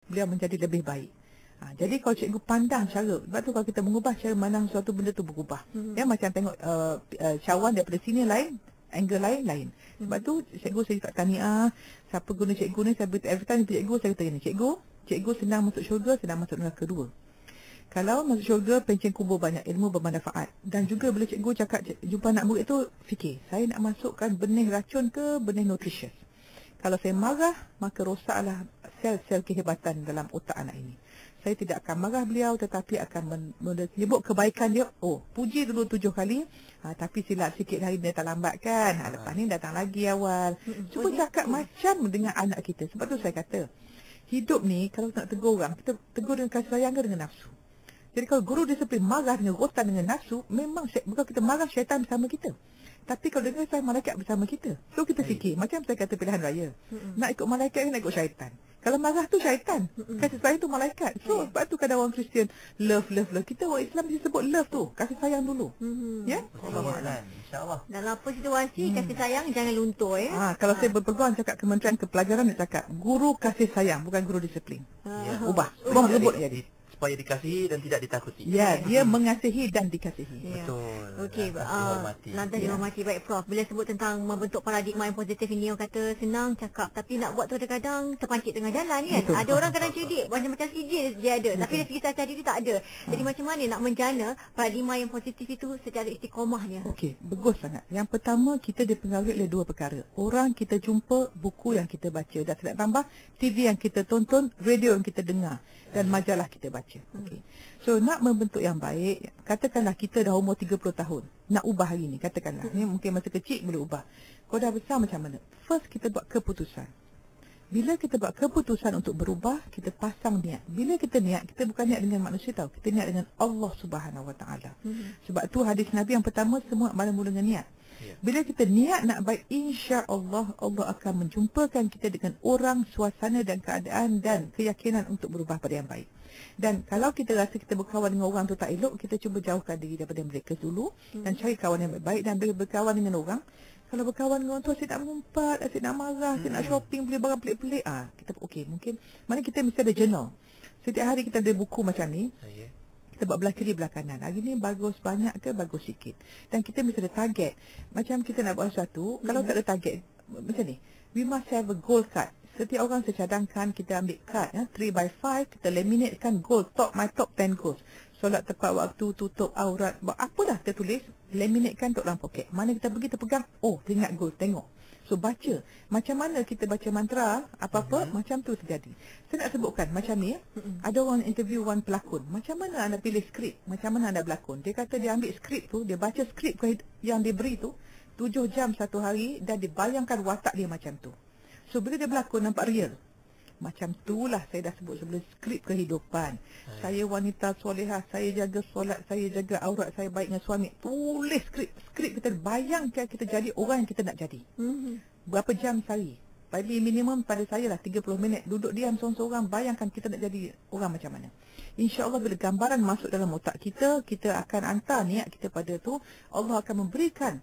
beliau menjadi lebih baik. Jadi kalau cikgu pandang cara, sebab tu kalau kita mengubah cara pandang suatu benda tu berubah. Ya, macam tengok cawan daripada sini lain, angle lain. Sebab tu cikgu saya tak tahniah, siapa guna cikgu ni, saya every time cikgu saya kata ni, cikgu senang masuk syurga, senang masuk neraka dua. Kalau masuk syurga, pencen kubur banyak, ilmu bermanfaat. Dan juga bila cikgu cakap jumpa anak murid tu, fikir, saya nak masukkan benih racun ke benih nutritious. Kalau saya marah, maka rosaklah sel-sel kehebatan dalam otak anak ini. Saya tidak akan marah beliau, tetapi akan menyebut kebaikan dia. Oh, puji dulu 7 kali, tapi silap sikit hari dia tak lambat kan. Lepas ni datang lagi awal. Cuba cakap macam dengan anak kita. Sebab tu saya kata, hidup ni kalau nak tegur orang, kita tegur dengan kasih sayang ke dengan nafsu. Jadi kalau guru disiplin marah dengan rotan dengan nafsu, memang bukan kita marah, syaitan bersama kita. Tapi kalau dengan saya, malaikat bersama kita. So kita fikir, macam saya kata pilihan raya. Nak ikut malaikat ke nak ikut syaitan? Kalau marah tu syaitan, kasih sayang tu malaikat. So sebab tu kadang orang Kristian love. Kita orang Islam mesti sebut love tu, kasih sayang dulu. Ya? InsyaAllah. Dalam apa situasi kasih sayang jangan luntur Kalau saya berpeluang cakap Kementerian Kepelajaran, nak cakap guru kasih sayang, bukan guru disiplin. Ubah rebut jadi supaya dikasihi dan tidak ditakuti. Ya, dia mengasihi dan dikasihi. Betul. Okey, lantas dihormati. Baik Prof, bila sebut tentang membentuk paradigma yang positif ini, orang kata senang cakap, tapi nak buat tu kadang-kadang terpancit tengah jalan kan. Betul. Ada orang kadang cerdik, macam-macam sijil dia ada, tapi dari segi tata diri tak ada. Jadi macam mana nak menjana paradigma yang positif itu secara istiqomahnya? Okey, bagus sangat. Yang pertama, kita dipengaruhi oleh dua perkara. Orang kita jumpa, buku yang kita baca, dan saya nak tambah, TV yang kita tonton, radio yang kita dengar, dan majalah kita baca. Okey. So nak membentuk yang baik, katakanlah kita dah umur 30 tahun, nak ubah hari ni, katakanlah. Ni mungkin masa kecil boleh ubah. Kau dah besar macam mana? First kita buat keputusan. Bila kita buat keputusan untuk berubah, kita pasang niat. Bila kita niat, kita bukan niat dengan manusia tahu. Kita niat dengan Allah Subhanahu Wa Taala. Sebab tu hadis Nabi yang pertama semua mula dengan niat. Bila kita niat nak baik, insya-Allah Allah akan menjumpakan kita dengan orang, suasana dan keadaan dan keyakinan untuk berubah pada yang baik. Dan kalau kita rasa kita berkawan dengan orang tu tak elok, kita cuba jauhkan diri daripada mereka dulu dan cari kawan yang baik. Dan bila berkawan dengan orang, kalau berkawan dengan orang tu asyik nak mengumpat, asyik nak marah, asyik nak shopping, beli barang pelik-pelik, kita okey, mungkin mana kita mesti ada journal. Setiap hari kita ada buku macam ni. Kita buat belah kiri, belah kanan. Hari ni bagus banyak ke bagus sikit. Dan kita mesti ada target. Macam kita nak buat sesuatu, kalau tak ada target, macam ni, we must have a goal card. Setiap orang saya cadangkan, kita ambil card 3x5, kita laminatekan goal, my top 10 goals. Solat tepat waktu, tutup aurat, apalah kita tulis, laminatekan untuk dalam poket. Mana kita pergi, kita pegang, teringat goal, tengok. So baca, macam mana kita baca mantra, apa-apa, macam tu terjadi. Saya nak sebutkan, macam ni ada orang interview one pelakon. Macam mana anda pilih skrip, macam mana anda berlakon. Dia kata dia ambil skrip tu, dia baca skrip yang dia beri tu 7 jam satu hari, dan dia bayangkan watak dia macam tu. So bila dia berlakon nampak real. Macam itulah saya dah sebut sebelum, skrip kehidupan. Saya wanita solehah, saya jaga solat, saya jaga aurat, saya baik dengan suami. Tulis skrip kita, bayangkan kita jadi orang yang kita nak jadi. Berapa jam sehari? Paling minimum pada saya lah 30 minit. Duduk diam seorang-seorang, bayangkan kita nak jadi orang macam mana. InsyaAllah bila gambaran masuk dalam otak kita, kita akan hantar niat kita pada tu. Allah akan memberikan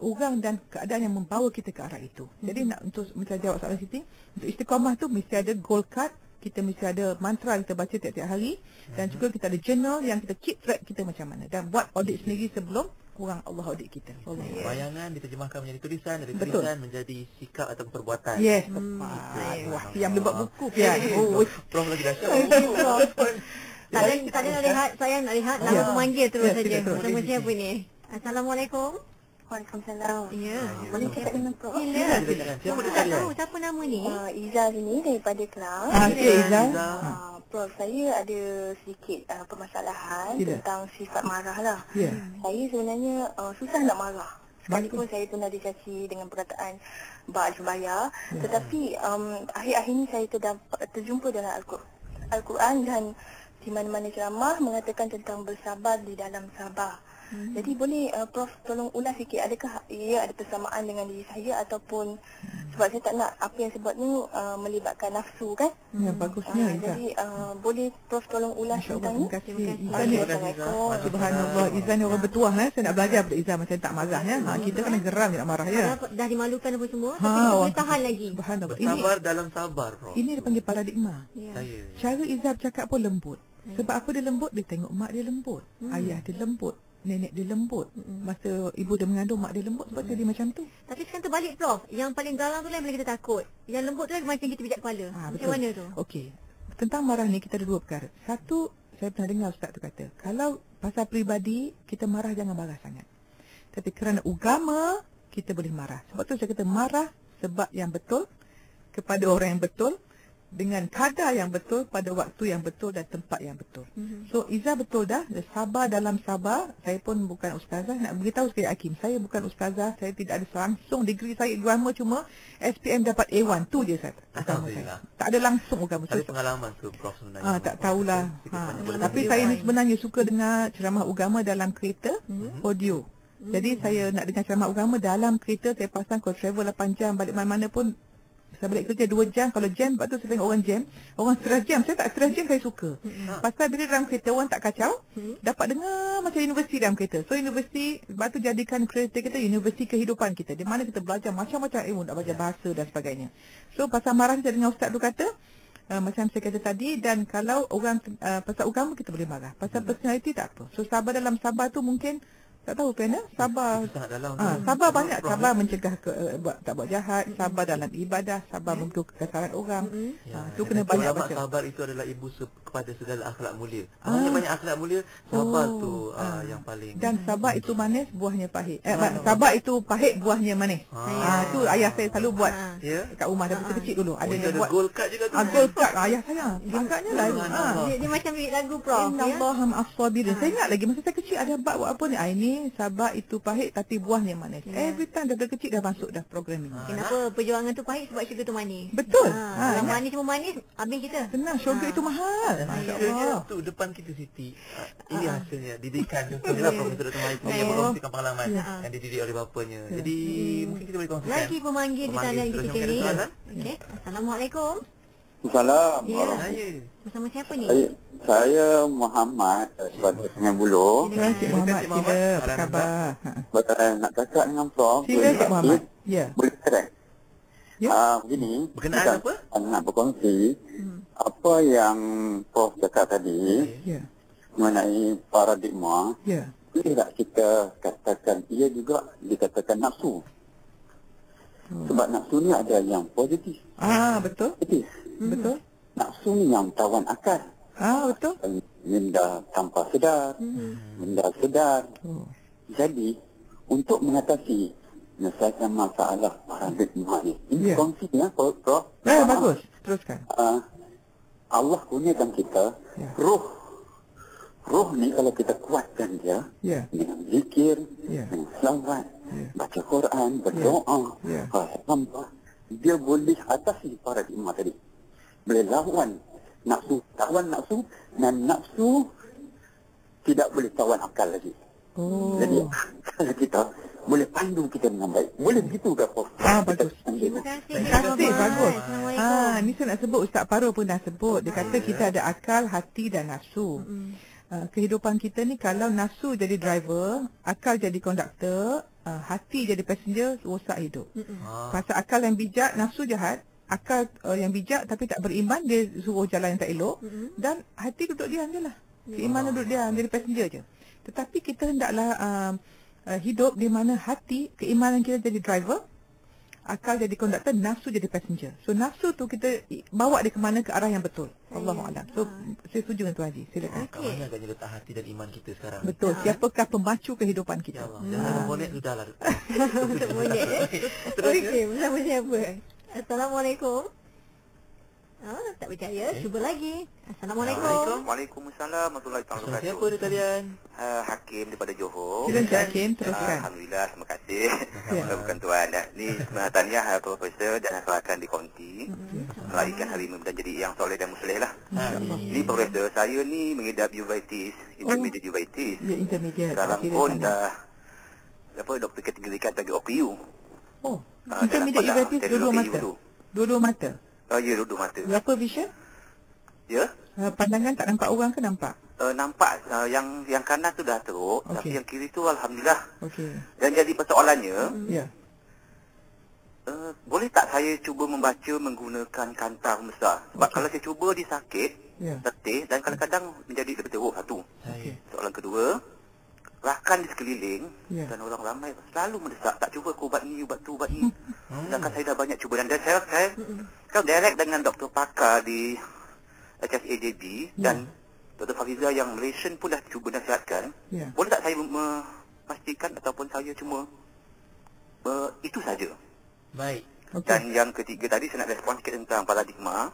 orang dan keadaan yang membawa kita ke arah itu. Jadi nak untuk macam jawab soalan Siti, untuk istiqamah tu mesti ada goal card, kita mesti ada mantra yang kita baca tiap-tiap hari, dan juga kita ada journal yang kita keep track kita macam mana, dan buat audit sendiri sebelum orang Allah audit kita. Bayangan diterjemahkan menjadi tulisan, dari tulisan menjadi sikap atau perbuatan. Yes, tepat. Wah, yang boleh buat buku Pian. Prof lagi dahsyat. Tak ada nak lihat, saya nak lihat nama pemanggil terus saja. Nama siapa ni? Assalamualaikum. Waalaikumsalam. Ya. Boleh cakap dengan Prof? Ya. Siapa Tak tahu siapa nama ni? Iza sini daripada kelas. Iza. Prof, saya ada sedikit permasalahan tentang sifat marah lah. Saya sebenarnya susah nak marah. Sekalipun saya pernah dicaci dengan perkataan Bak Jubaya. Tetapi akhir-akhir ni saya terjumpa dalam Al-Quran, dan di mana-mana ceramah mengatakan tentang bersabar di dalam sabar. Jadi boleh Prof tolong ulas sikit, adakah ia ada persamaan dengan diri saya ataupun sebab saya tak nak apa yang saya buat ni melibatkan nafsu kan. Ya, bagusnya Izzah. Jadi boleh Prof tolong ulas tentang ni. Terima kasih. Subhanallah, Izzah ni orang bertuah. Saya nak belajar pada Izzah macam tak marah ya. Kita kan geram nak marah ya. Dah dimalukan apa semua tapi kita boleh tahan lagi. Subhanallah. Sabar dalam sabar, Prof. Ini dipanggil paradigma. Saya. Cara Izzah bercakap pun lembut. Sebab apa dia lembut? Dia tengok mak dia lembut, ayah dia lembut, nenek dia lembut. Masa ibu dia mengandung, mak dia lembut. Sebab dia macam tu. Tapi sekarang terbalik Prof. Yang paling garang tu lah yang paling kita takut. Yang lembut tu lah macam kita pijak kepala. Macam mana tu? Okey. Tentang marah ni kita ada dua perkara. Satu, saya pernah dengar ustaz tu kata, kalau pasal peribadi, kita marah jangan marah sangat. Tapi kerana agama, kita boleh marah. Sebab tu saya kata marah sebab yang betul, kepada orang yang betul, dengan kadar yang betul, pada waktu yang betul dan tempat yang betul. So Izzah betul dah, sabar dalam sabar. Saya pun bukan ustazah, nak beritahu sekali Hakim, saya bukan ustazah, saya tidak ada langsung degree saya agama, cuma SPM dapat A1 tu je saya. Tak ada langsung agama. Ada pengalaman tu Prof sebenarnya. Tak tahulah. Tapi saya ni sebenarnya suka dengar ceramah agama dalam kereta, audio. Jadi saya nak dengar ceramah agama dalam kereta, saya pasang kalau travel 8 jam, balik mana-mana pun saya balik kerja 2 jam. Kalau jam, sebab tu saya tengok orang jam, orang stress jam. Saya tak stress jam, saya suka. Pasal bila dalam kereta orang tak kacau, dapat dengar macam universiti dalam kereta. So universiti, sebab tu jadikan kereta kita universiti kehidupan kita, di mana kita belajar macam-macam ilmu, nak belajar bahasa dan sebagainya. So pasal marah saya dengar ustaz tu kata, macam saya kata tadi, dan kalau orang pasal agama kita boleh marah, pasal personality tak apa. So sabar dalam sabar tu mungkin tak tahu kerana sabar. Sabar banyak. Sabar mencegah tak buat jahat, sabar dalam ibadah, sabar untuk kekesalan orang. Tu kena banyak baca. Sabar itu adalah ibu kepada segala akhlak mulia. Banyak akhlak mulia, sabar tu yang paling. Dan sabar itu manis, buahnya pahit. Sabar itu pahit, buahnya manis. Tu ayah saya selalu buat kat rumah dari kecil dulu. Ada dia buat gold card juga tu. Gold card ayah saya. Agaknya lah. Dia macam lagu Prof. Innallaha ma'as-sabirin. Saya ingat lagi masa saya kecil ada bab buat apa ni? Ini sabar itu pahit tapi buahnya manis. Every time daripada kecil dah masuk dah programming. Kenapa perjuangan tu pahit? Sebab syurga tu manis. Betul. Kalau manis cuma manis, habis kita. Senang, syurga itu mahal. Masya-Allah. Tu depan kita Siti. Ini hasilnya didikan contohnya Profesor Dr. Mahir punya berkongsikan pengalaman yang dididik oleh bapanya. Jadi mungkin kita boleh kongsikan. Lagi pemanggil di talian kita sini. Okey. Assalamualaikum. Salam. Bersama siapa ni? Saya Muhammad sebagai Sungai Buloh. Terima kasih Muhammad. Apa khabar? Nak cakap dengan Prof. Sila Cik Muhammad. Ya. Boleh share. Begini. Berkenaan apa? Nak berkongsi apa yang Prof cakap tadi mengenai paradigma. Boleh tak kita katakan ia juga dikatakan nafsu? Sebab nafsu ni ada yang positif. Betul. Betul. Nafsu ni yang tawan akal. Betul. Minda tanpa sedar, minda sedar. Jadi, untuk mengatasi menyelesaikan masalah paradigma ni, ini kongsinya, Prof. Bagus. Teruskan. Allah kurniakan kita roh. Roh ni kalau kita kuatkan dia dengan zikir, dengan selawat, baca Quran, berdoa, dia boleh atasi paradigma tadi. Boleh lawan nafsu, tawan nafsu, dan nafsu tidak boleh tawan akal lagi. Jadi kalau kita boleh pandu kita dengan baik. Boleh begitu ke Prof? Bagus. Terima kasih. Bagus. Ni saya nak sebut, Ustaz Paru pun dah sebut. Dia kata kita ada akal, hati dan nafsu. Kehidupan kita ni kalau nafsu jadi driver, akal jadi konduktor, hati jadi passenger, rosak hidup. Pasal akal yang bijak, nafsu jahat. Akal yang bijak tapi tak beriman, dia suruh jalan yang tak elok. Dan hati duduk diam je lah. Keimanan duduk diam, jadi passenger je. Tetapi kita hendaklah hidup di mana hati, keimanan kita jadi driver, akal jadi konduktor, nafsu jadi passenger. So nafsu tu kita bawa dia ke mana, ke arah yang betul. Allahu'alam. So saya setuju dengan Tuan Haji. Silakan. Kat mana agaknya letak hati dan iman kita sekarang? Betul. Siapakah pemacu kehidupan kita? Jangan bonet sudahlah. Bonet. Okey, bersama siapa? Assalamualaikum. Tak percaya. Cuba lagi. Assalamualaikum. Waalaikumsalam warahmatullahi wabarakatuh. Siapa di talian? Hakim daripada Johor. Silakan Hakim, teruskan. Alhamdulillah, terima kasih. Bukan tuan. Ni tahniah Profesor dan rakan di konti. meraihkan hari dan jadi yang soleh dan musleh lah. Ni Profesor, saya ni mengidap uveitis, intermediate uveitis. Ya, intermediate. Sekarang pun dah doktor kategorikan bagi OKU. Intermediate uveitis dua-dua mata. Dua-dua mata. Ya, dua-dua mata. Berapa vision? Ya. Pandangan tak nampak orang ke nampak? Nampak. Yang kanan tu dah teruk, tapi yang kiri tu alhamdulillah. Dan jadi persoalannya, boleh tak saya cuba membaca menggunakan kantang besar? Sebab kalau saya cuba dia sakit, letih dan kadang-kadang menjadi lebih teruk satu. Soalan kedua, rakan di sekeliling dan orang ramai selalu mendesak, tak cuba ke ubat ni, ubat tu, ubat ni. Sedangkan saya dah banyak cuba dan saya kan direct dengan doktor pakar di HSAJB dan Dr. Fariza yang Malaysian pun dah cuba nasihatkan. Boleh tak saya memastikan ataupun saya cuma itu saja? Baik. Dan yang ketiga tadi saya nak respon sikit tentang paradigma.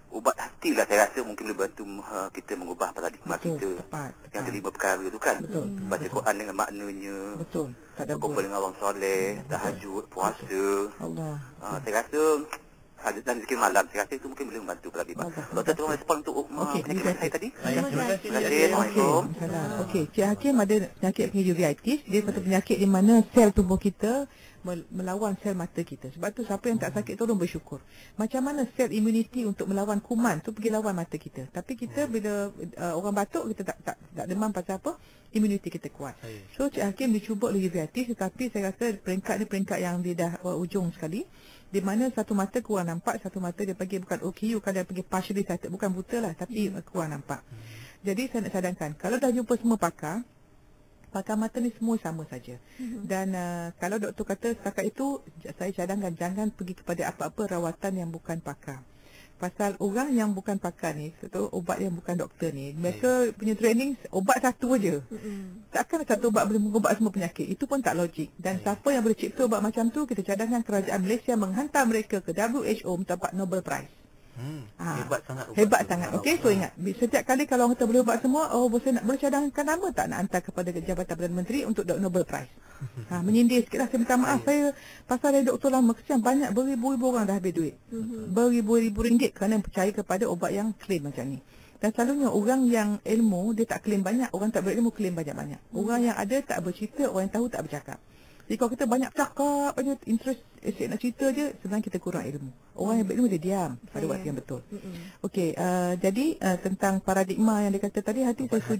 Ubat hati lah saya rasa mungkin lebih bantu kita mengubah paradigma kita. Yang kelima perkara tu kan. Baca Quran dengan maknanya. Berkumpul dengan orang soleh, tahajud, puasa. Saya rasa dan zikir malam, saya rasa itu mungkin boleh membantu paradigma. Doktor tolong respon untuk penyakit saya tadi. Terima kasih. Assalamualaikum. Okey, Cik Hakim ada penyakit panggil uveitis. Dia satu penyakit di mana sel tubuh kita melawan sel mata kita. Sebab tu siapa yang tak sakit tolong bersyukur. Macam mana sel immunity untuk melawan kuman tu pergi lawan mata kita. Tapi kita bila orang batuk kita tak demam pasal apa? Immunity kita kuat. So Cik Hakim dicuba oleh uveitis, tetapi saya rasa peringkat ni peringkat yang dia dah ujung sekali. Di mana satu mata kurang nampak, satu mata dia panggil bukan OKU, kan dia panggil partially sighted, bukan buta lah, tapi kurang nampak. Jadi saya nak cadangkan, kalau dah jumpa semua pakar mata ni semua sama saja. Dan kalau doktor kata setakat itu, saya cadangkan jangan pergi kepada apa-apa rawatan yang bukan pakar. Pasal orang yang bukan pakar ni, ubat yang bukan doktor ni, mereka punya training ubat satu aja. Takkan satu ubat boleh mengubat semua penyakit. Itu pun tak logik. Dan siapa yang boleh cipta ubat macam tu, kita cadangkan kerajaan Malaysia menghantar mereka ke WHO mendapat Nobel Prize. Hebat sangat. Hebat sangat. Okey, so ingat, setiap kali kalau orang kata boleh ubat semua, boleh cadangkan nama tak nak hantar kepada Jabatan Perdana Menteri untuk Nobel Prize. Menyindir sikit lah, saya minta maaf. Saya pasal saya doktor lama, kesian banyak beribu-ribu orang dah habis duit. Beribu-ribu ringgit kerana percaya kepada ubat yang klaim macam ni. Dan selalunya orang yang ilmu, dia tak klaim banyak. Orang tak berilmu klaim banyak-banyak. Orang yang ada tak bercerita, orang yang tahu tak bercakap. Jadi kalau kita banyak cakap aja, interest asyik nak cerita je, sebenarnya kita kurang ilmu. Orang yang berilmu dia diam pada waktu yang betul. Okey, jadi tentang paradigma yang dia kata tadi, hati saya setuju.